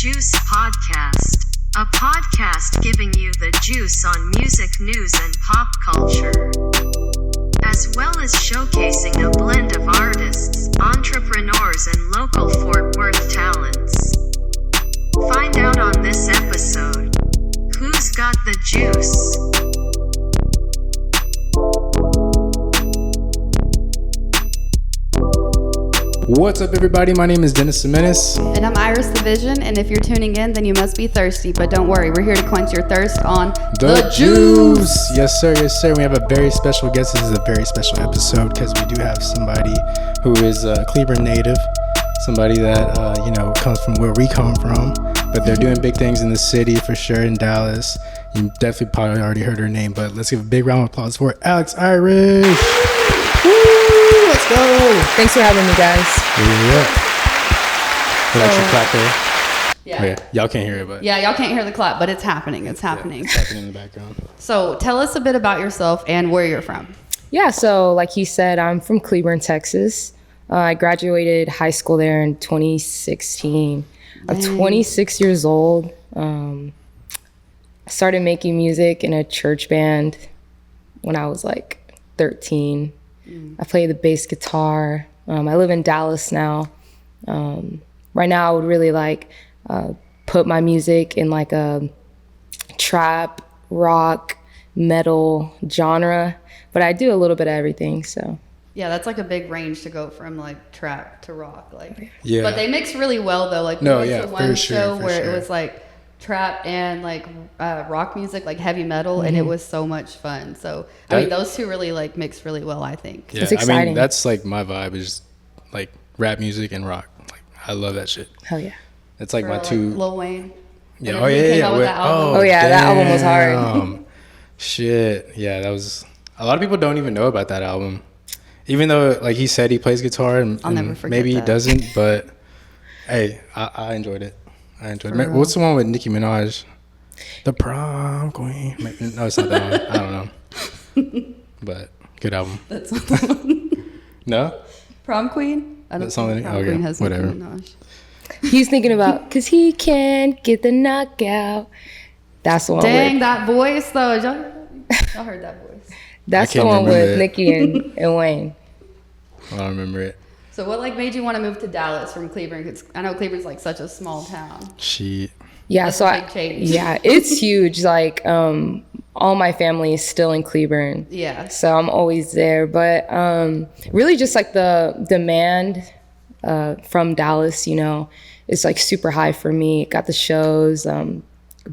Juice Podcast, a podcast giving you the juice on music news and pop culture, as well as showcasing a blend of artists, entrepreneurs, and local Fort Worth talents. Find out on this episode, who's got the juice? What's up, everybody? My name is Dennis Jimenez. And I'm Iris the Vision, and if you're tuning in, then you must be thirsty. But don't worry, we're here to quench your thirst on The Juice. Yes, sir. Yes, sir. We have a very special guest. This is a very special episode because we do have somebody who is a Cleburne native, somebody that comes from where we come from, but they're doing big things in the city for sure, in Dallas. You definitely probably already heard her name, but let's give a big round of applause for Alex Irish. Woo! Let's go. Thanks for having me, guys. Yeah. Electric clap there. Yeah. Oh, yeah. Y'all can't hear it, but Yeah, y'all can't hear the clap, but it's happening. It's happening. Yeah, it's happening in the background. So tell us a bit about yourself and where you're from. Yeah, so like he said, I'm from Cleburne, Texas. I graduated high school there in 2016. I'm 26 years old. I started making music in a church band when I was like 13. I play the bass guitar. I live in Dallas now. Right now, I would really put my music in like a trap, rock, metal genre, but I do a little bit of everything. So Yeah, that's like a big range to go from like trap to rock. Yeah. But they mix really well though. Like we No, went yeah, to for one sure, show for where sure. it was like trap and like rock music, like heavy metal, and it was so much fun. So I mean, those two really like mix really well, I think. Yeah, It's I mean, exciting. that's like my vibe is like rap music and rock. Like I love that shit. hell yeah. It's like For, my like, two. Lil Wayne. Yeah. whenever Oh he yeah. came Yeah. out with that album. Oh, yeah, that album was hard. damn. Shit. Yeah, that was. A lot of people don't even know about that album, even though like he said he plays guitar and, I'll never and forget maybe that. he doesn't. But hey, I enjoyed it. I enjoyed it. For real. What's the one with Nicki Minaj? The Prom Queen. No, it's not that one. I don't know. But good album. That's not the one. No. Prom Queen? I don't That's something- think Prom okay, Queen has whatever. Nicki Minaj. He's thinking about, cause he can't get the knockout. That's the one Dang, with, that voice though. Y'all heard that voice. that's I the can't one remember with it. Nicki and Wayne. I don't remember it. So what like made you want to move to Dallas from Cleburne? 'Cause I know Cleburne's like such a small town. She. Yeah, That's so a big change. yeah, it's huge. Like, all my family is still in Cleburne. Yeah. So I'm always there. But really just like the demand from Dallas, is like super high for me. Got the shows,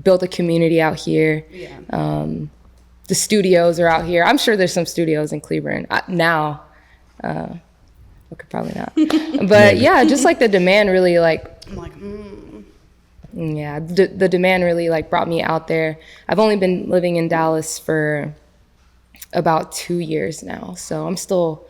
built a community out here. Yeah. The studios are out here. I'm sure there's some studios in Cleburne now. Okay, probably not. But yeah, just like the demand really like, I'm like, yeah, the demand really like brought me out there. I've only been living in Dallas for about 2 years now. So I'm still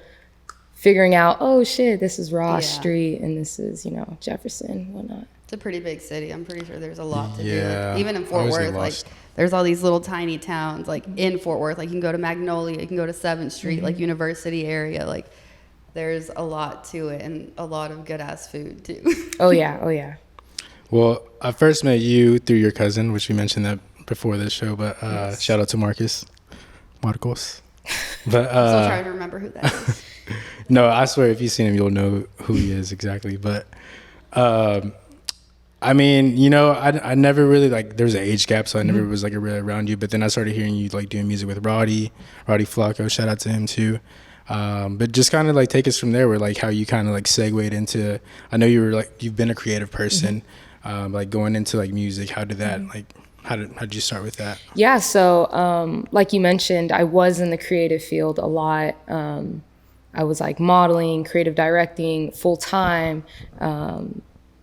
figuring out, oh shit, this is Ross Yeah. Street and this is, Jefferson, whatnot. it's a pretty big city. I'm pretty sure there's a lot to do. Yeah. Like, even in I Fort always get Worth, like lost. there's all these little tiny towns like in Fort Worth. Like you can go to Magnolia, you can go to 7th Street, like University area. Like there's a lot to it and a lot of good ass food too. Oh yeah. Well, I first met you through your cousin, which we mentioned that before this show, but shout out to Marcos. But Still trying to remember who that is. no, I swear if you've seen him, you'll know who he is exactly. But I mean, I never really there was an age gap, so I never was like really around you. But then I started hearing you like doing music with Roddy Flacco. Shout out to him too. But just kind of like take us from there, where like how you kind of like segued into. I know you were like you've been a creative person, like going into like music. How did that like? How did you start with that? Yeah, so like you mentioned, I was in the creative field a lot. I was like modeling, creative directing full time,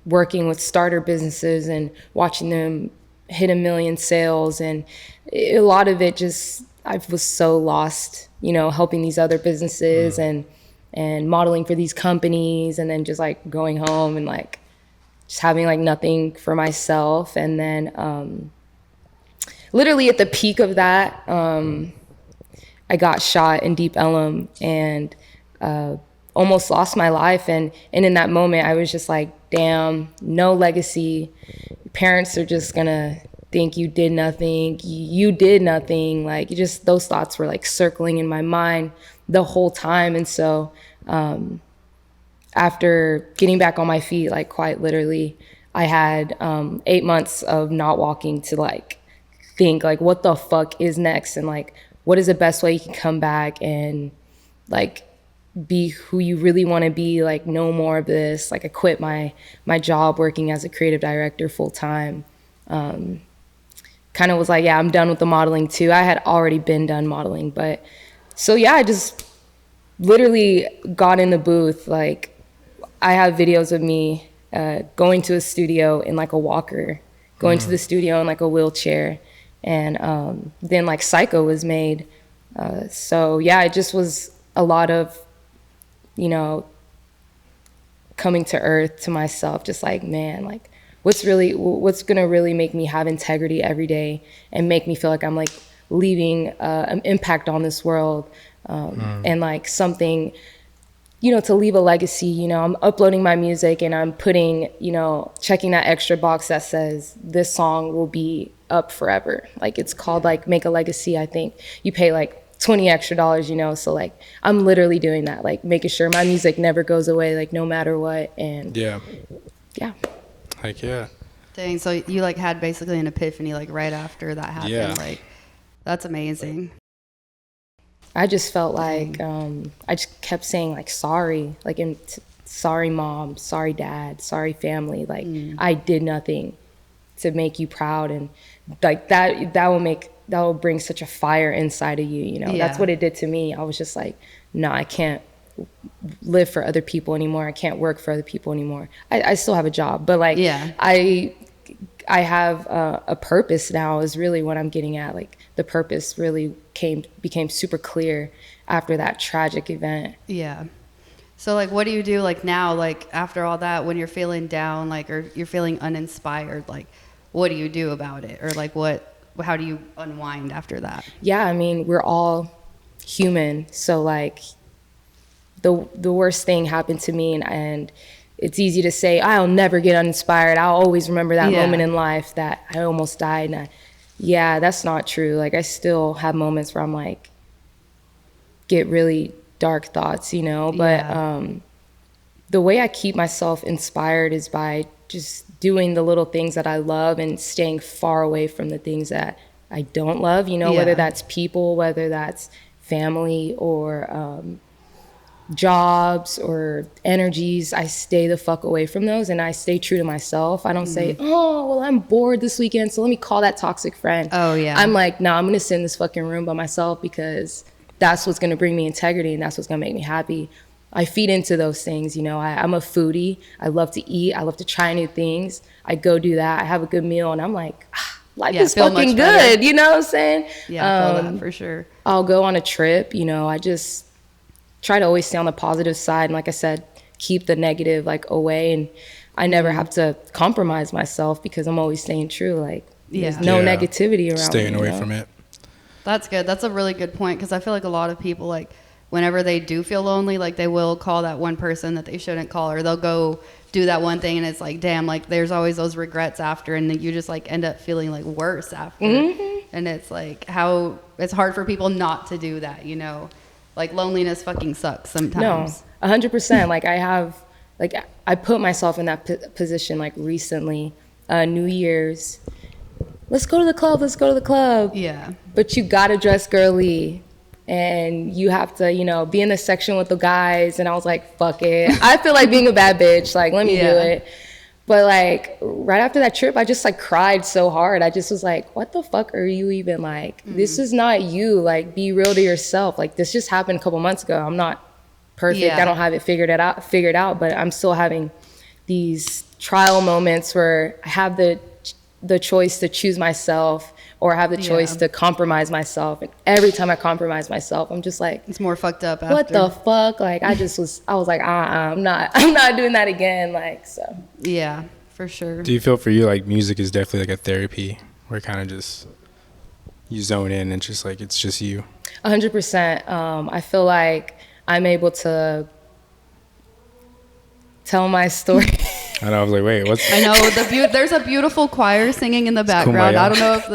working with starter businesses and watching them hit 1 million sales. And a lot of it just, I was so lost, helping these other businesses and modeling for these companies, and then just like going home and like just having like nothing for myself. And then literally at the peak of that, I got shot in Deep Ellum and almost lost my life. And in that moment, I was just like, damn, no legacy, your parents are just gonna think you did nothing, you did nothing. Like, just those thoughts were like circling in my mind the whole time. And so after getting back on my feet, like quite literally, I had 8 months of not walking to like think like, what the fuck is next, and like, what is the best way you can come back and like be who you really want to be, like no more of this. Like, I quit my job working as a creative director full time. Kind of was like, yeah, I'm done with the modeling too. I had already been done modeling, but so yeah, I just literally got in the booth. Like, I have videos of me going to a studio in like a walker, going to the studio in like a wheelchair, and then like Psycho was made. So yeah, it just was a lot of, you know, coming to earth to myself, just like, man, like what's gonna really make me have integrity every day and make me feel like I'm like leaving an impact on this world, and like something, you know, to leave a legacy. You know, I'm uploading my music and I'm putting, you know, checking that extra box that says this song will be up forever. Like, it's called like Make a Legacy. I think you pay like $20 extra, you know, so like I'm literally doing that, like making sure my music never goes away, like no matter what. And yeah. Like, yeah. Dang, so you like had basically an epiphany like right after that happened. Yeah. Like, that's amazing. I just felt like I just kept saying like sorry, like sorry mom, sorry dad, sorry family, like I did nothing to make you proud, and like that will bring such a fire inside of you, you know. That's what it did to me. I was just like, no, I can't live for other people anymore. I can't work for other people anymore. I still have a job, but like I have a purpose now is really what I'm getting at. Like, the purpose really became super clear after that tragic event. Yeah. So like, what do you do like now, like after all that, when you're feeling down, like, or you're feeling uninspired, like what do you do about it? Or like how do you unwind after that? Yeah, I mean, we're all human. So like the worst thing happened to me, and it's easy to say, I'll never get uninspired. I'll always remember that moment in life that I almost died. And that's not true. Like, I still have moments where I'm like, get really dark thoughts, you know, but the way I keep myself inspired is by just doing the little things that I love and staying far away from the things that I don't love, you know, whether that's people, whether that's family or jobs or energies. I stay the fuck away from those, and I stay true to myself. I don't say, oh, well, I'm bored this weekend, so let me call that toxic friend. Oh, yeah. I'm like, no, I'm going to sit in this fucking room by myself because that's what's going to bring me integrity, and that's what's going to make me happy. I feed into those things, you know. I'm a foodie. I love to eat. I love to try new things. I go do that. I have a good meal, and I'm like, life is fucking good. You know what I'm saying? Yeah, I feel that for sure. I'll go on a trip, you know. I just try to always stay on the positive side, and like I said, keep the negative like away, and I never have to compromise myself because I'm always staying true. Like, there's no negativity around staying me, away from it. That's good. That's a really good point, because I feel like a lot of people, like, whenever they do feel lonely, like, they will call that one person that they shouldn't call, or they'll go do that one thing, and it's like, damn, like, there's always those regrets after, and then you just like end up feeling like worse after. And it's like, how it's hard for people not to do that, you know. Like, loneliness fucking sucks sometimes. No, 100%. Like, I put myself in that position, like, recently, New Year's. Let's go to the club. Yeah. But you gotta dress girly, and you have to, you know, be in the section with the guys. And I was like, fuck it. I feel like being a bad bitch. Like, let me do it. But like, right after that trip, I just like cried so hard. I just was like, what the fuck are you even like? This is not you. Like, be real to yourself. Like, this just happened a couple months ago. I'm not perfect. I don't have it figured out, but I'm still having these trial moments where I have the choice to choose myself, or have the choice to compromise myself. And every time I compromise myself, I'm just like, it's more fucked up after. What the fuck? Like, I was like, I'm not doing that again. Like, so. Yeah, for sure. Do you feel for you, like, music is definitely like a therapy where kind of just you zone in and just like, it's just you? 100%. I feel like I'm able to tell my story. And I was like, wait, what's? I know there's a beautiful choir singing in the background. Kumbaya. I don't know if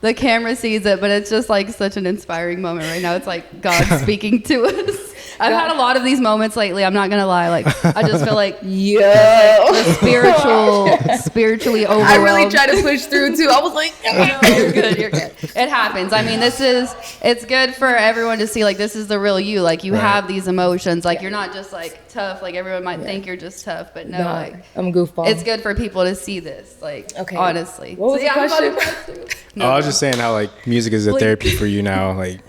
the camera sees it, but it's just like such an inspiring moment right now. It's like God speaking to us. I've had a lot of these moments lately. I'm not gonna lie. Like I just feel like spiritually overwhelmed. I really tried to push through too. I was like, You're good. You're good. It happens. I mean, it's good for everyone to see, like, this is the real you. Like, you Right. have these emotions. Like, you're not just, like, tough. Like, everyone might think you're just tough, but no, like, I'm a goofball. it's good for people to see this. Like, Okay. honestly. What was the I'm question? about to press through. I was just saying how like music is a Please. therapy for you now. Like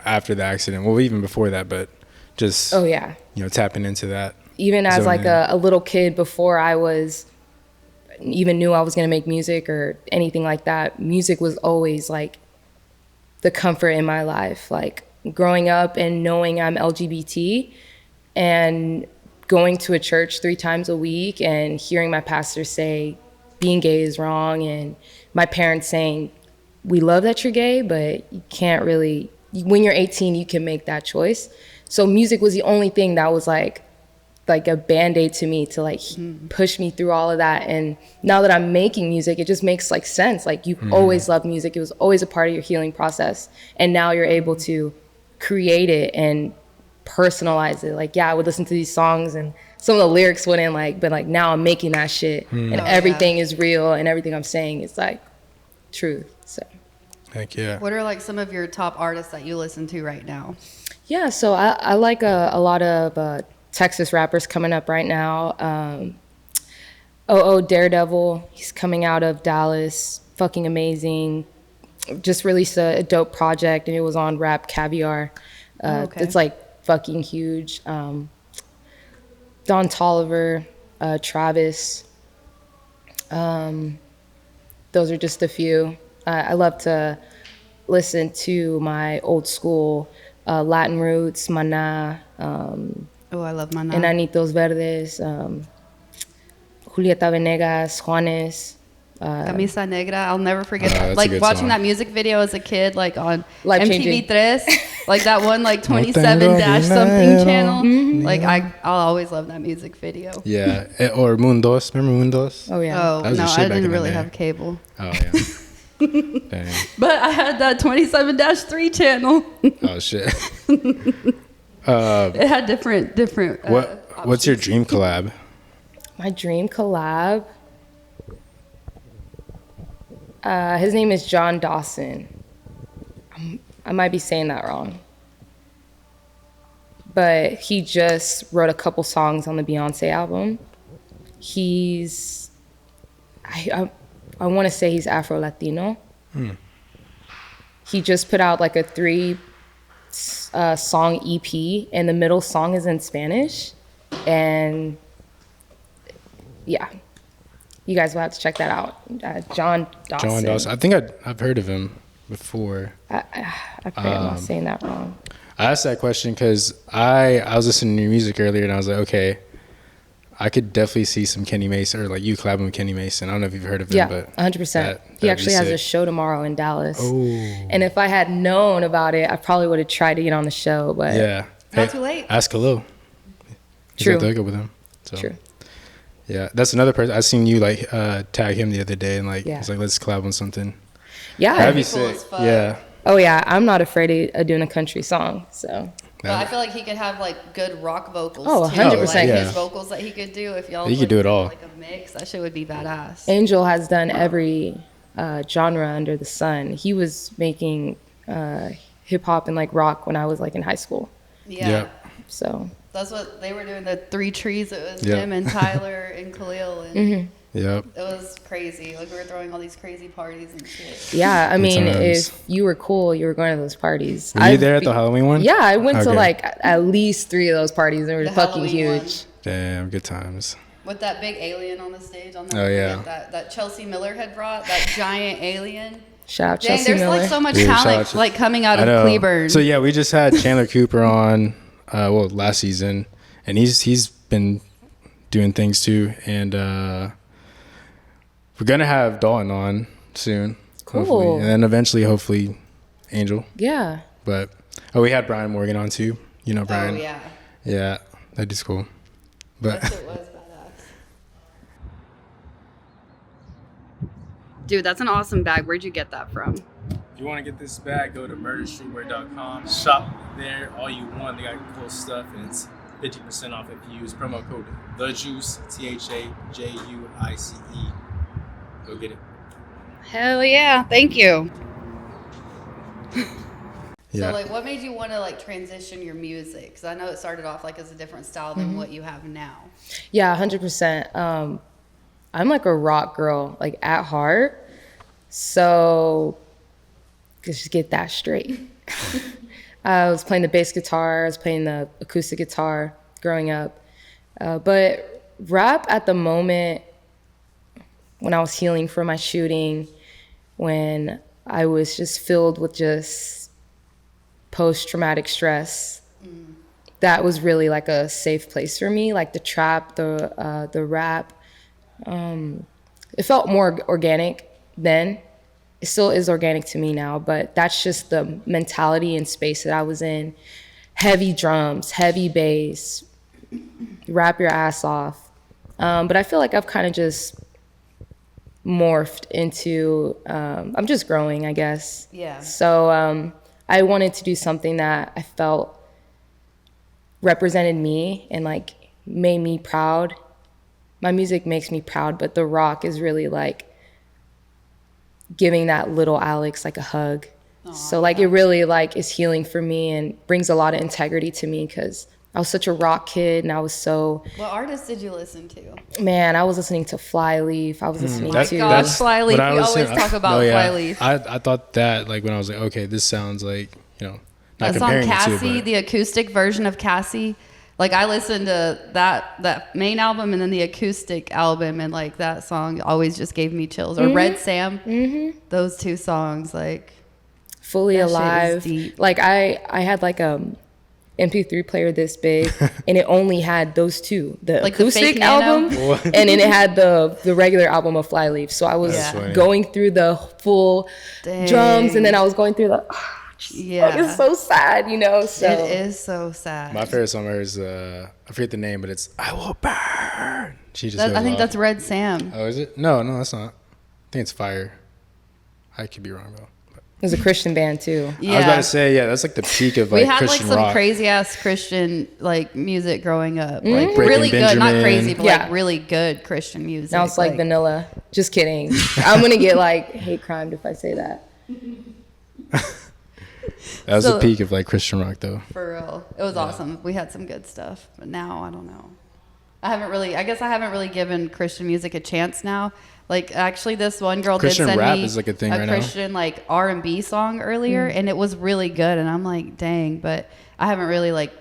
after the accident, well, even before that, but just Oh yeah. tapping into that. Even as Zone like in. a little kid, before I was even knew I was gonna make music or anything like that, music was always like the comfort in my life. Like growing up and knowing I'm LGBT and going to a church 3 times a week and hearing my pastor say being gay is wrong, and my parents saying we love that you're gay, but you can't really, when you're 18 you can make that choice. So music was the only thing that was like a band-aid to me to like push me through all of that. And now that I'm making music, it just makes like sense. Like you've always loved music. It was always a part of your healing process. And now you're able to create it and personalize it. Like, yeah, I would listen to these songs and some of the lyrics wouldn't like, but like now I'm making that shit and everything is real and everything I'm saying is like truth. So Heck yeah. What are, like, some of your top artists that you listen to right now? yeah, so I like a lot of Texas rappers coming up right now. Daredevil, he's coming out of Dallas, fucking amazing. Just released a dope project and it was on Rap Caviar. Okay. It's like fucking huge. Don Toliver, Travis. Those are just a few. I love to listen to my old school Latin roots, Maná, Oh, I love Maná. Enanitos Verdes, Julieta Venegas, Juanes. Camisa Negra. I'll never forget that's that. a Like good watching song. that music video as a kid, like on Life-changing. MTV3, like that one, like tengo 27 dash something dinero. channel. Mm-hmm. Like I'll always love that music video. Yeah. Or Mundos. Remember Mundos? Oh, yeah. Oh That was no, the shit I back in didn't the really day. have cable, Oh yeah. Dang. but I had that 27-3 channel. Oh shit. It had different. What's your dream collab? My dream collab. His name is John Dawson. I might be saying that wrong. But he just wrote a couple songs on the Beyonce album. He's, I want to say he's Afro-Latino. He just put out like a 3 song EP, and the middle song is in Spanish. And yeah, you guys will have to check that out. John Dawson. John Dawson. I think I've heard of him before. I pray I'm not saying that wrong. I asked that question because I was listening to your music earlier and I was like, okay, I could definitely see some Kenny Mason or like you collabing with Kenny Mason. I don't know if you've heard of him, Yeah, but 100%. that'd He be actually has a sick. show tomorrow in Dallas. Oh, And if I had known about it, I probably would have tried to get on the show. But yeah. Not too late. Ask Khalil. He's True. got the hookup with him. So. True. Yeah, that's another person. I seen you like tag him the other day and like Yeah. he's like, let's collab on something. Yeah. That'd be be cool sick. as fuck. Yeah. Oh, yeah. I'm not afraid of doing a country song. So But I feel like he could have like good rock vocals. Oh, too. 100%. Like Yeah. his vocals that he could do if y'all. He could like, do it did, all. Like a mix, that shit would be badass. Angel has done every genre under the sun. He was making hip hop and like rock when I was like in high school. Yeah. Yep. So That's what they were doing. The 3 trees. It was Yeah. him and Tyler and Khalil, and Mm-hmm. Yep. it was crazy. Like we were throwing all these crazy parties and shit. yeah, I mean, times. if you were cool, you were going to those parties. Were you I've there at be- the Halloween one? Yeah, I went to Okay. like at least 3 of those parties. They were The fucking Halloween huge. Damn, good times. With that big alien on the stage. On Oh, yeah. That Chelsea Miller had brought that giant alien. Shout out Dang, Chelsea there's Miller. like so much Dude, shout talent out to- like coming out I of know. Cleburne. So yeah, we just had Chandler Cooper on, last season, and he's been doing things too, and we're gonna have Dalton on soon, Cool. hopefully. And then eventually, hopefully, Angel. Yeah. But we had Brian Morgan on too. You know Brian? Oh yeah. Yeah, that is cool. But That shit was badass. Dude, that's an awesome bag. Where'd you get that from? If you want to get this bag, go to murderstreetwear.com. Shop there all you want. They got cool stuff, and it's 50% off if you use promo code The Juice, THAJUICE. Go get it. Hell yeah. Thank you. Yeah. So, like, what made you want to, like, transition your music? Because I know it started off, like, as a different style than what you have now. Yeah, 100%. I'm like a rock girl, like at heart. So just get that straight. I was playing the bass guitar. I was playing the acoustic guitar growing up. But rap at the moment, when I was healing from my shooting, when I was just filled with just post-traumatic stress, that was really like a safe place for me. Like the trap, the rap, it felt more organic then. It still is organic to me now, but that's just the mentality and space that I was in. Heavy drums, heavy bass, rap your ass off. But I feel like I've kind of just morphed into, I'm just growing, I guess. Yeah. So I wanted to do something that I felt represented me and like made me proud. My music makes me proud, but the rock is really like giving that little Alex like a hug. Aww, so like it really like is healing for me and brings a lot of integrity to me because I was such a rock kid and I was so. What artists did you listen to? Man, I was listening to Flyleaf. I was listening My to. gosh, Flyleaf. We always talk about Flyleaf. I thought that like when I was like, okay, this sounds like, you know, not That song comparing Cassie, it to, but the acoustic version of Cassie. Like I listened to that main album and then the acoustic album, and like that song always just gave me chills. Or Red Sam, those two songs, like Fully that shit is Alive. deep. Like I had like a MP3 player this big, and it only had those two, the Like the acoustic fake Nano? album, and then it had the regular album of Flyleaf. So I was That's funny. going through the full drums, and then I was going through the. Yeah, Like, it's so sad, you know. So it is so sad. my favorite song is I forget the name, but it's I Will Burn. She just I goes think off. that's Red Sam. Oh, is it? No, that's not. I think it's Fire. I could be wrong though. But it was a Christian band too. Yeah. I was about to say, yeah, that's like the peak of We like had Christian like some rock. crazy ass Christian like music growing up, like Breaking really good, not Benjamin. crazy, but Yeah. like really good Christian music. Now it's like vanilla. Just kidding. I'm gonna get like hate crimed if I say that. That was So- the peak of like Christian rock though. For real, it was awesome. We had some good stuff, but now I don't know. I guess I haven't really given Christian music a chance now. Like actually, this one girl Christian did send rap me is like a thing right now. Christian like R&B song earlier, and it was really good. And I'm like, dang, but I haven't really like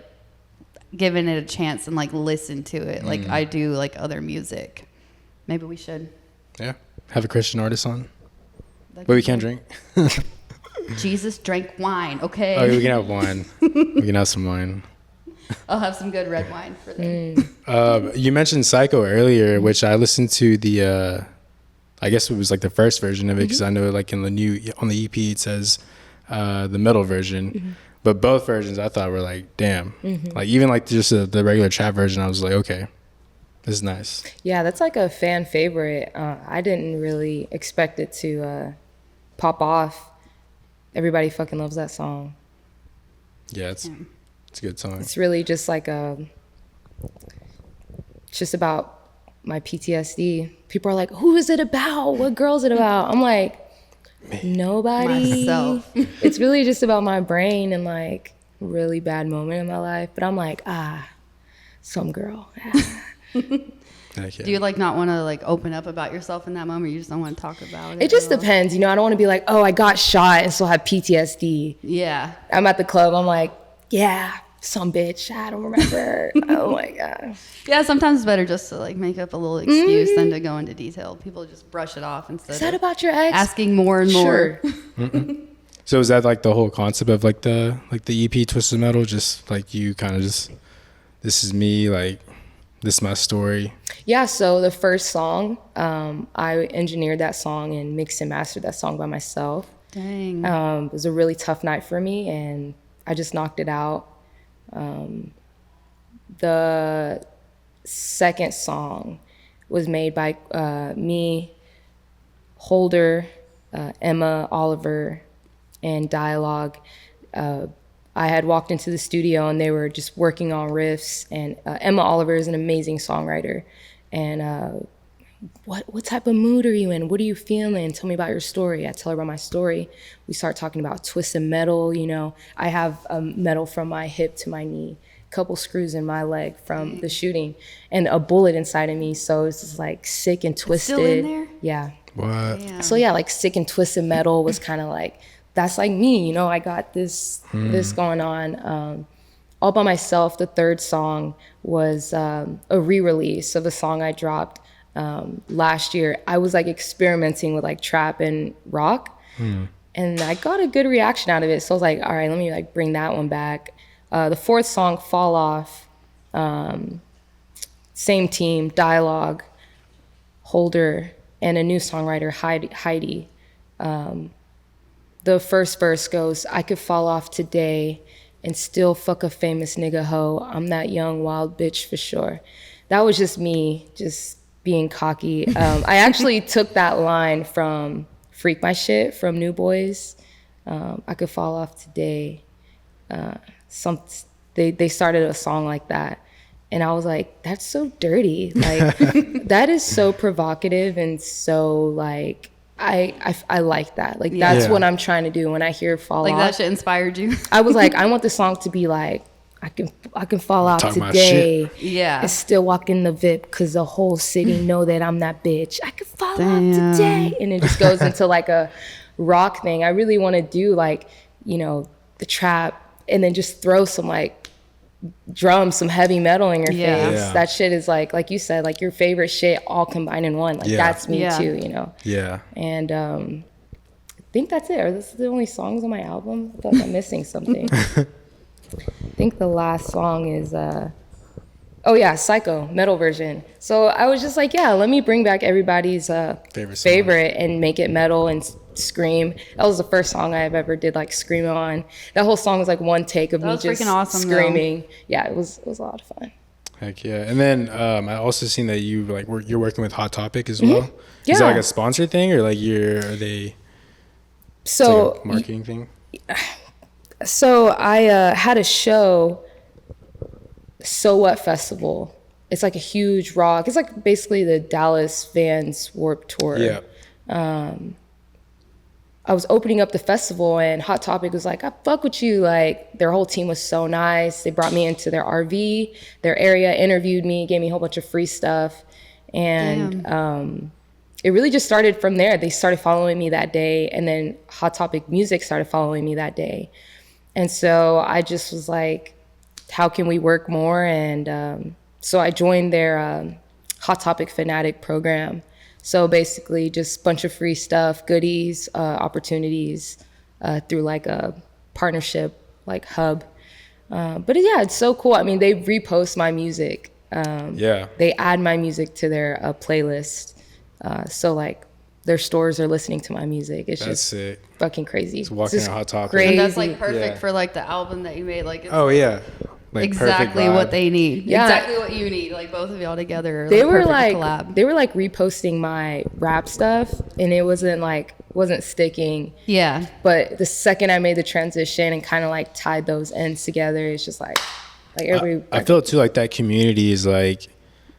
given it a chance and like listened to it like I do like other music. Maybe we should. Yeah, have a Christian artist on, That'd but be we can't cool. drink. Jesus drank wine. Okay, Oh, we can have wine. We can have some wine. I'll have some good red wine for them. You mentioned Psycho earlier, which I listened to the. I guess it was like the first version of it because I know like in the new on the EP it says the middle version, but both versions I thought were like damn, like even like just the regular trap version I was like okay, this is nice. Yeah, that's like a fan favorite. I didn't really expect it to pop off. Everybody fucking loves that song. Yeah, it's a good song. It's really just like it's just about my PTSD. People are like, who is it about? What girl is it about? I'm like, nobody. Myself. It's really just about my brain and like a really bad moment in my life. But I'm like, some girl. Heck yeah. Do you like not want to like open up about yourself in that moment? You just don't want to talk about it. It just at all? depends. You know, I don't want to be like, oh, I got shot and still have PTSD. Yeah. I'm at the club. I'm like, yeah, some bitch. I don't remember. Oh my God. Yeah, sometimes it's better just to like make up a little excuse than to go into detail. People just brush it off Is instead that of about your ex? asking more and more. Sure. So is that like the whole concept of like the EP Twisted Metal? Just like you kind of just this is me, like this is my story. Yeah, so the first song, I engineered that song and mixed and mastered that song by myself. Dang. It was a really tough night for me, and I just knocked it out. The second song was made by me, Holder, Emma, Oliver, and Dialogue. I had walked into the studio and they were just working on riffs. And Emma Oliver is an amazing songwriter. And what type of mood are you in? What are you feeling? Tell me about your story. I tell her about my story. We start talking about twisted metal. You know, I have metal from my hip to my knee, a couple screws in my leg from the shooting, and a bullet inside of me. So it's just like sick and twisted. Still in there? Yeah. What? Yeah. So yeah, like sick and twisted metal was kind of like, that's like me, you know, I got this going on. All by myself, the third song was a re-release of a song I dropped last year. I was like experimenting with like trap and rock, and I got a good reaction out of it. So I was like, all right, let me like bring that one back. The fourth song, Fall Off, same team, Dialogue, Holder, and a new songwriter, Heidi. The first verse goes, I could fall off today and still fuck a famous nigga hoe. I'm that young wild bitch for sure. That was just me, just being cocky. I actually took that line from Freak My Shit from New Boys. I could fall off today. They started a song like that. And I was like, that's so dirty. Like, that is so provocative and so like, I like that. Like, that's what I'm trying to do when I hear fall Like off. that shit inspired you. I was like, I want the song to be like, I can fall off Talk my today Yeah. and still walk in the VIP because the whole city know that I'm that bitch. I can fall Damn. off today. And it just goes into like a rock thing. I really want to do like, you know, the trap and then just throw some like drums, some heavy metal in your face. Yeah. That shit is like you said, like your favorite shit all combined in one. Like that's me Yeah. too, you know? Yeah. And I think that's it. Are those the only songs on my album? I feel like I'm missing something. I think the last song is Psycho, metal version. So I was just like, yeah, let me bring back everybody's favorite and make it metal and scream. That was the first song I've ever did like scream on. That whole song was like one take of That me was just freaking awesome, though. screaming. Yeah, it was a lot of fun. Heck yeah. And then I also seen that you like you're working with Hot Topic as well. Yeah. Is that like a sponsor thing or like are they So like a marketing thing? So I had a show, So What Festival. It's like a huge rock. It's like basically the Dallas Vans Warped Tour. Yeah. I was opening up the festival and Hot Topic was like, I fuck with you. Like their whole team was so nice. They brought me into their RV, their area, interviewed me, gave me a whole bunch of free stuff. And it really just started from there. They started following me that day. And then Hot Topic Music started following me that day. And so I just was like, how can we work more? And so I joined their Hot Topic Fanatic program. So basically just a bunch of free stuff, goodies, opportunities through like a partnership like hub. But yeah, it's so cool. I mean, they repost my music. They add my music to their playlist. So like their stores are listening to my music. It's That's just sick. fucking crazy. Just walking It's on Hot Topic. crazy. And that's like perfect Yeah. for like the album that you made. Like it's Oh yeah. Like exactly perfect what vibe. they need. Yeah. Exactly what you need. Like both of y'all together. Are, They like, were perfect like collab. they were like reposting my rap stuff and it wasn't sticking. Yeah. But the second I made the transition and kind of like tied those ends together, it's just like every I feel too like that community is like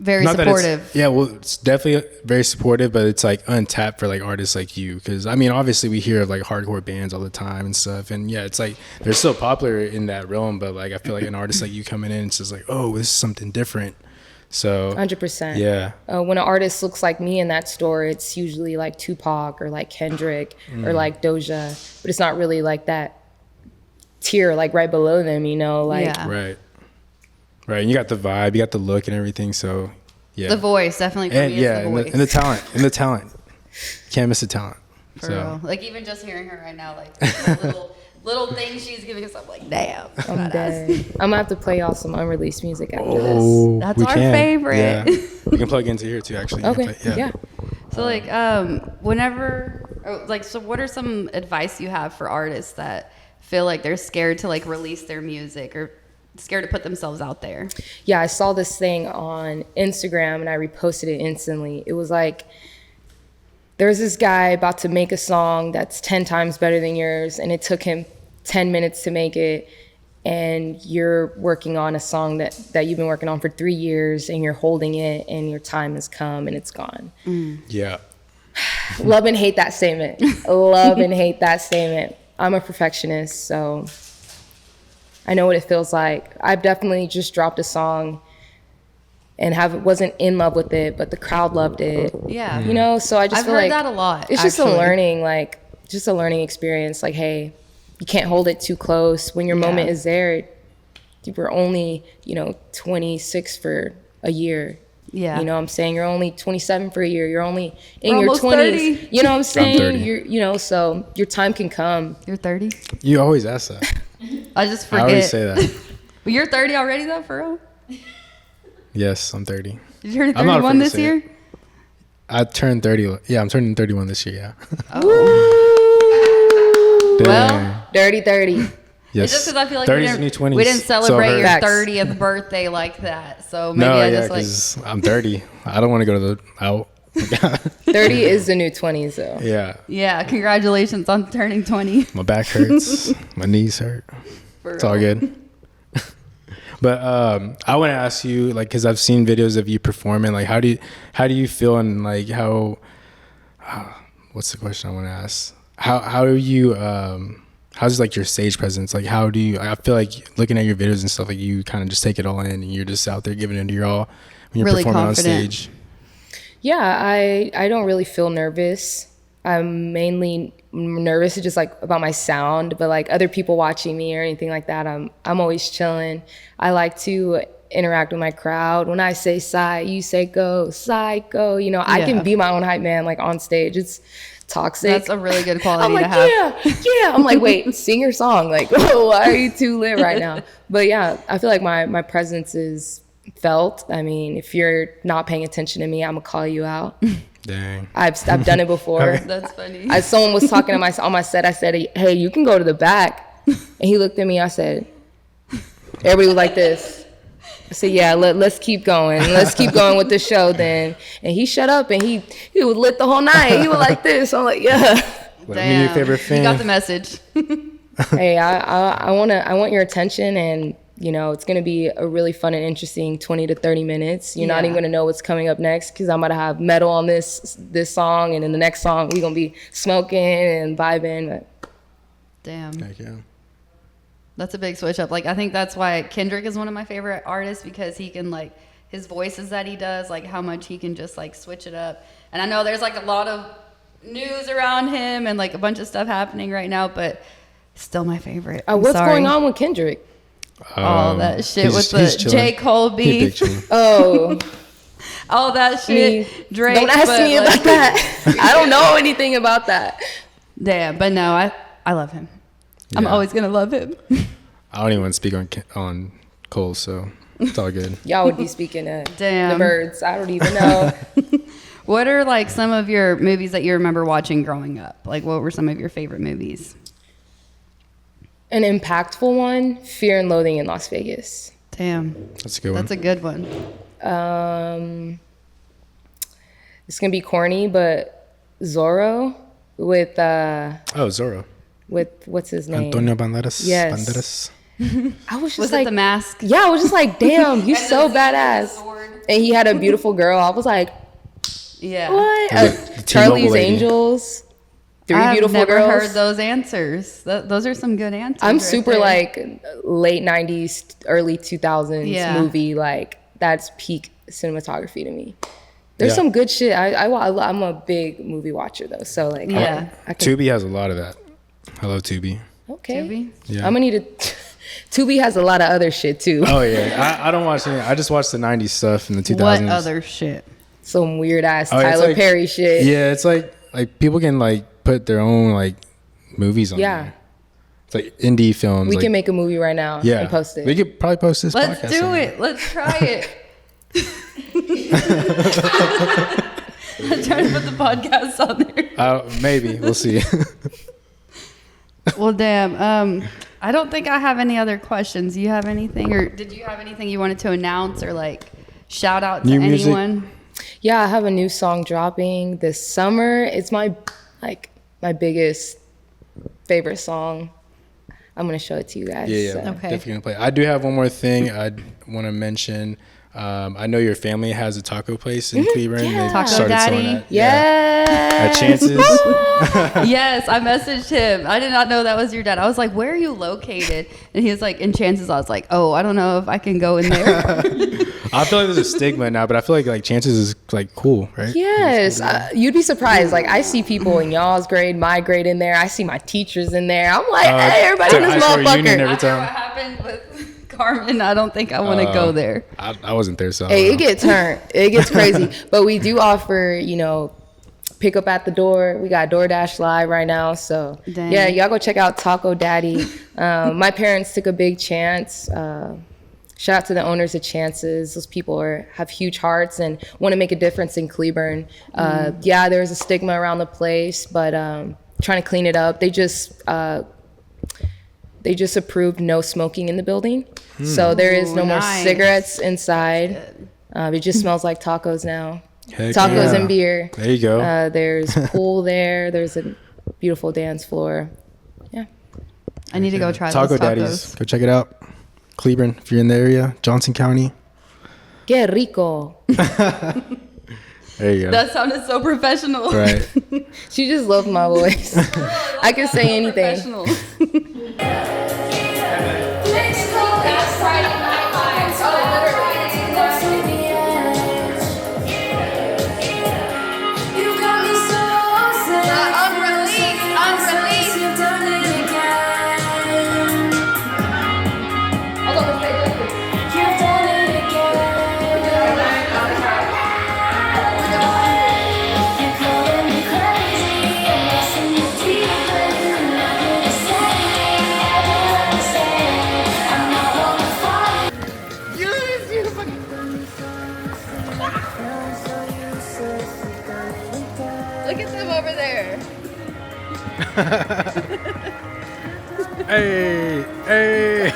Very not that it's- supportive. Yeah, well, it's definitely very supportive, but it's like untapped for like artists like you. Because I mean, obviously we hear of like hardcore bands all the time and stuff, and yeah, it's like they're still popular in that realm. But like I feel like an artist like you coming in, it's just like, oh, this is something different. So 100%. yeah, When an artist looks like me in that store, it's usually like Tupac or like Kendrick or like Doja, but it's not really like that tier like right below them, you know? Like Yeah. right. And you got the vibe, you got the look and everything. So yeah, The voice, definitely for and me, yeah, it's the voice. and the talent, can't miss the talent. For So real. Like even just hearing her right now, like the little things she's giving us, I'm like, damn. I'm dead. I'm gonna have to play y'all some unreleased music after this. oh, That's we our can. favorite. Yeah, we can plug into here too. Actually, You can Okay. play- Yeah. So like, so what are some advice you have for artists that feel like they're scared to like release their music or scared to put themselves out there? Yeah, I saw this thing on Instagram and I reposted it instantly. It was like, there's this guy about to make a song that's 10 times better than yours, and it took him 10 minutes to make it, and you're working on a song that you've been working on for 3 years, and you're holding it, and your time has come and it's gone. Yeah. Love and hate that statement. Love and hate that statement. I'm a perfectionist, so I know what it feels like. I've definitely just dropped a song and wasn't in love with it, but the crowd loved it. Yeah. You know, so I just I've feel heard like that a lot. it's just actually. a learning experience. Like, hey, you can't hold it too close. When your moment is there, you were only, 26 for a year. Yeah. You know what I'm saying? You're only 27 for a year. You're only in We're your almost 20s. 30. You know what I'm saying? 30. So your time can come. You're 30? You always ask that. I just I forget. always say that. Well, you're 30 already, though, for real? Yes, I'm 30. Did you turn I'm not 31 afraid to this say year? it. I turned 30. Yeah, I'm turning 31 this year, yeah. Well, Dirty 30. Yes. it's just because I feel like 30's the new 20s. we didn't celebrate So your Facts. 30th birthday like that. So maybe No, I yeah, just like. because I'm 30. I don't want to go to the out. 30 is the new 20s, though. Yeah, Yeah, congratulations on turning 20. my back hurts. My knees hurt. For It's all real. good. But I want to ask you, like, because I've seen videos of you performing. Like, how do you feel, and like how? What's the question I want to ask? How do you how's like your stage presence? Like, how do you? I feel like looking at your videos and stuff, like you kind of just take it all in, and you're just out there giving it your all when you're Really performing confident. on stage. Yeah, I don't really feel nervous. I'm mainly nervous just like about my sound, but like other people watching me or anything like that, I'm always chilling. I like to interact with my crowd. When I say sigh, you say go, sigh, go. You know, I Yeah. can be my own hype man like on stage. It's toxic. That's a really good quality I'm like, to have. yeah. I'm like, wait, sing your song. Like, why are you too lit right now? But yeah, I feel like my presence is felt. I mean, if you're not paying attention to me, I'm gonna call you out. Dang. I've done it before. That's funny. Someone was talking to on my set. I said, hey, you can go to the back. And he looked at me. I said, everybody was like this. I said, yeah, let's keep going. Let's keep going with the show then. And he shut up and he was lit the whole night. He was like this. I'm like, yeah. Let me be your favorite fan. You got the message. Hey, I want your attention, and it's gonna be a really fun and interesting 20 to 30 minutes. You're not Yeah. even gonna know what's coming up next because I'm gonna have metal on this song, and in the next song we're gonna be smoking and vibing. But Damn. Heck yeah. That's a big switch up. Like, I think that's why Kendrick is one of my favorite artists, because he can, like, his voices that he does, like, how much he can just, like, switch it up. And I know there's, like, a lot of news around him and, like, a bunch of stuff happening right now, but still my favorite. I'm what's sorry. going on with Kendrick? All that shit he's- with he's the chilling. J. Cole He big beef, chilling. Oh, all that shit. Drake. don't ask but, me like, about that. I don't know anything about that. Damn, but no, I love him. I'm Yeah. always gonna love him. I don't even want to speak on Cole, so it's all good. Y'all would be speaking to Damn. the birds. I don't even know. What are, like, some of your movies that you remember watching growing up? Like, what were some of your favorite movies? An impactful one, Fear and Loathing in Las Vegas. Damn, That's a good one. that's a good one. It's gonna be corny, but Zorro with Zorro. what's his name? Antonio Banderas. Yes. Banderas. I was just Was like, it The Mask? yeah, I was just like, damn, you so badass. sword. And he had a beautiful girl. I was like, Yeah. what? Was it the T-Mobile Charlie's lady? Angels, Three I've Beautiful never Girls. heard those answers. Those are some good answers. I'm right super there. like late 90s, early 2000s Yeah. movie. Like that's peak cinematography to me. There's Yeah. some good shit. I'm a big movie watcher though. So like, Yeah. I can, Tubi has a lot of that. I love Tubi. okay. Tubi? Yeah. I'm gonna need to. Tubi has a lot of other shit too. Oh yeah, I don't watch any. I just watch the '90s stuff in the 2000s. What other shit? Some weird ass Oh, it's Tyler like- Perry shit. Yeah, it's like people can like put their own like movies on. Yeah. there. It's like indie films. We like, can make a movie right now yeah, and post it. We could probably post this. Let's podcast do on it. Let's try it. I'm trying to put the podcast on there. Maybe we'll see. Well, damn. I don't think I have any other questions. Do you have anything, or did you have anything you wanted to announce or like shout out to New music? anyone? Yeah, I have a new song dropping this summer. It's my biggest favorite song. I'm gonna show it to you guys. Yeah, so. Okay. definitely gonna play. I do have one more thing I want to mention. I know your family has a taco place in Cleveland. Yeah. They Taco started selling Daddy. that. Yes. At Chance's. Yes, I messaged him. I did not know that was your dad. I was like, "Where are you located?" And he was like, "In Chances." I was like, "Oh, I don't know if I can go in there." I feel like there's a stigma now, but I feel like Chance's is like cool, right? Yes, you'd be surprised. Like I see people in y'all's grade, my grade in there. I see my teachers in there. I'm like, hey, everybody in this high school reunion motherfucker. every After time. what happened with Carmen, I don't think I want to go there. I wasn't there, so. I Hey, don't it gets turned. It gets crazy. But we do offer, pick up at the door. We got DoorDash live right now. So Dang. yeah, y'all go check out Taco Daddy. My parents took a big chance. Shout out to the owners of Chances. Those people have huge hearts and want to make a difference in Cleburne. Yeah, there's a stigma around the place, but trying to clean it up. They just approved no smoking in the building. So there is no more nice. cigarettes inside. It just smells like tacos now. Heck Tacos yeah. and beer. There you go. There's pool there. There's a beautiful dance floor. Yeah. I need to go try Taco those tacos. Daddies. Go check it out. Cleburne, if you're in the area. Johnson County. Que rico. There you go. That sounded so professional. Right. She just loved my voice. I can say anything. Professional. Look at them over there. Hey, hey.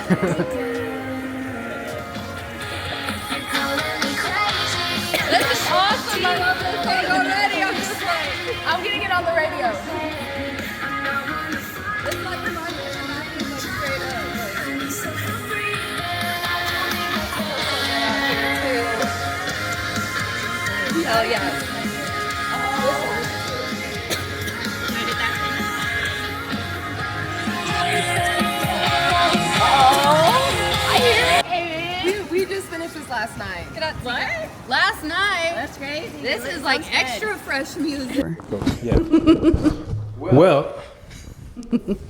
This is awesome. I love this song already. I'm just like, I'm getting it on the radio. this like reminds me of Matthew, like straight up. Hell yeah. We just finished this last night. What? Last night. That's crazy. This is like extra fresh music. Yeah. Well,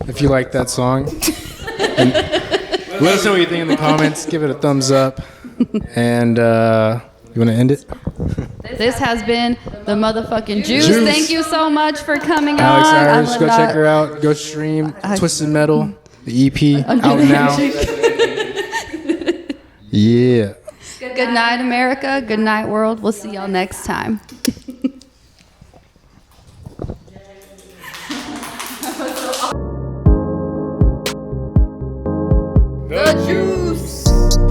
if you like that song, and let us know what you think in the comments. Give it a thumbs up. And you want to end it? This has been the motherfucking Juice. Juice. Thank you so much for coming Alex on. Irish, I go love check that. her out. Go stream Twisted Metal, the EP, out now. Yeah. Good night, America. Good night, world. We'll see y'all next time.